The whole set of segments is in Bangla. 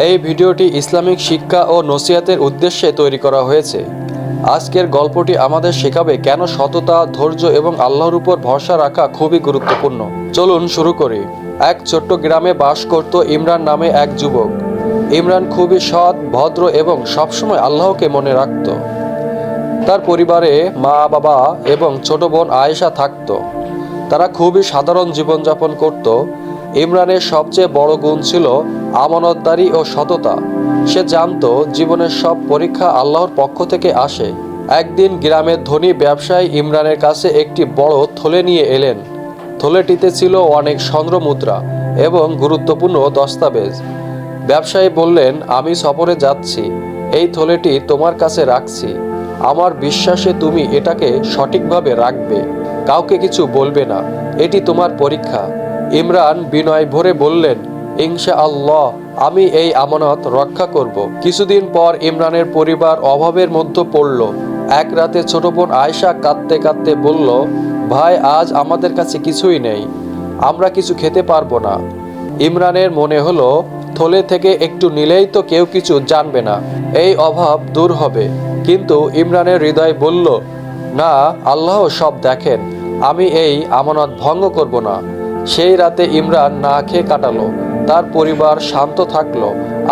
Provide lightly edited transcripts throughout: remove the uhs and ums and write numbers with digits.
এই ভিডিওটি ইসলামিক শিক্ষা ও নসিহতের উদ্দেশ্যে তৈরি করা হয়েছে। আজকের গল্পটি আমাদের শেখাবে কেন সততা, ধৈর্য এবং আল্লাহর উপর ভরসা রাখা খুবই গুরুত্বপূর্ণ। চলুন শুরু করি। এক ছোট্ট গ্রামে বাস করত ইমরান নামে এক যুবক। ইমরান খুবই সৎ, ভদ্র এবং সবসময় আল্লাহকে মনে রাখত। তার পরিবারে মা, বাবা এবং ছোট বোন আয়েশা থাকত। তারা খুবই সাধারণ জীবনযাপন করত। ইমরানের সবচেয়ে বড় গুণ ছিল আমানতদারি ও সততা। সে জানত জীবনের সব পরীক্ষা আল্লাহর পক্ষ থেকে আসে। একদিন গ্রামের ধনী ব্যবসায়ী ইমরানের কাছে একটি বড় থলে নিয়ে এলেন। থলেটিতে ছিল অনেক স্বর্ণ মুদ্রা এবং গুরুত্বপূর্ণ দস্তাবেজ। ব্যবসায়ী বললেন, আমি সফরে যাচ্ছি, এই থলেটি তোমার কাছে রাখছি। আমার বিশ্বাসে তুমি এটাকে সঠিকভাবে রাখবে, কাউকে কিছু বলবে না। এটি তোমার পরীক্ষা। ইমরান বিনয় ভরে বললেন, ইনশাআল্লাহ আমি এই আমানত রক্ষা করব। কিছুদিন পর ইমরানের পরিবার অভাবের মধ্যে পড়ল। এক রাতে ছোট বোন আয়েশা কাঁদতে কাঁদতে বলল, ভাই, আজ আমাদের কাছে কিছুই নেই, আমরা কিছু খেতে পারবো না। ইমরানের মনে হলো, থলে থেকে একটু নিলেই তো কেউ কিছু জানবে না, এই অভাব দূর হবে। কিন্তু ইমরানের হৃদয় বলল, না, আল্লাহ সব দেখেন, আমি এই আমানত ভঙ্গ করব না। সেই রাতে ইমরান না খেয়ে কাটালো। তার পরিবার শান্ত থাকলো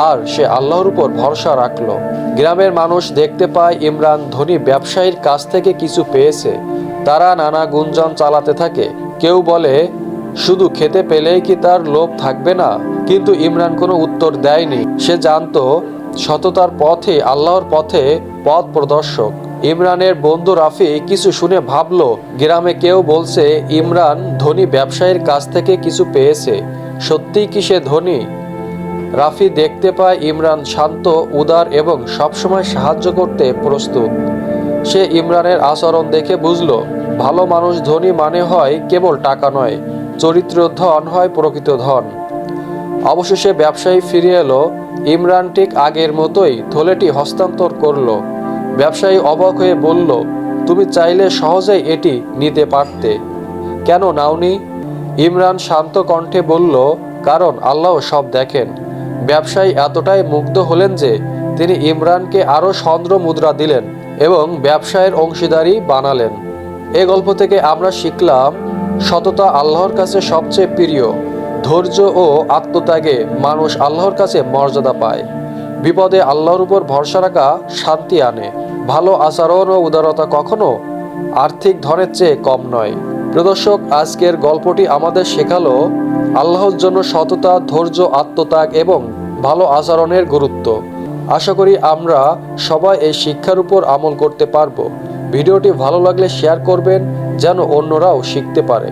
আর সে আল্লাহর উপর ভরসা রাখলো। গ্রামের মানুষ দেখতে পায় ইমরান ধনী ব্যবসায়ীর কাছ থেকে কিছু পেয়েছে। তারা নানা গুঞ্জন চালাতে থাকে। কেউ বলে, শুধু খেতে পেলেই কি তার লোভ থাকবে না? কিন্তু ইমরান কোনো উত্তর দেয়নি। সে জানতো সততার পথে আল্লাহর পথে পথ প্রদর্শক। ইমরানের বন্ধু রাফি কিছু শুনে ভাবলো, গ্রামে কেউ বলছে ইমরান ধনী ব্যবসায়ীর কাছ থেকে কিছু পেয়েছে, সত্যিই কি সে ধনী? রাফি দেখতে পায় ইমরান শান্ত, উদার এবং সবসময় সাহায্য করতে প্রস্তুত। সে ইমরানের আচরণ দেখে বুঝলো, ভালো মানুষ ধনী মানে হয় কেবল টাকা নয়, চরিত্র ধন হয় প্রকৃত ধন। অবশেষে ব্যবসায়ী ফিরে এলো। ইমরান ঠিক আগের মতোই থলেটি হস্তান্তর করলো। ব্যবসায়ী অবাক হয়ে বলল, তুমি চাইলে সহজেই এটি নিতে পারতে, কেন নাওনি? ইমরান শান্ত কণ্ঠে বলল, কারণ আল্লাহ সব দেখেন। ব্যবসায়ী এতটাই মুগ্ধ হলেন যে তিনি ইমরানকে আরও স্বর্ণ মুদ্রা দিলেন এবং ব্যবসায়ের অংশীদারি বানালেন। এ গল্প থেকে আমরা শিখলাম, সততা আল্লাহর কাছে সবচেয়ে প্রিয়। ধৈর্য ও আত্মত্যাগে মানুষ আল্লাহর কাছে মর্যাদা পায়। বিপদে আল্লাহর উপর ভরসা রাখা শান্তি আনে। ভালো আচরণ ও উদারতা কখনো আর্থিক ধনের চেয়ে কম নয়। প্রিয় দর্শক, আজকের গল্পটি আমাদের শেখালো আল্লাহর জন্য সততা, ধৈর্য, আত্মত্যাগ এবং ভালো আচরণের গুরুত্ব। আশা করি আমরা সবাই এই শিক্ষার উপর আমল করতে পারব। ভিডিওটি ভালো লাগলে শেয়ার করবেন যেন অন্যরাও শিখতে পারে।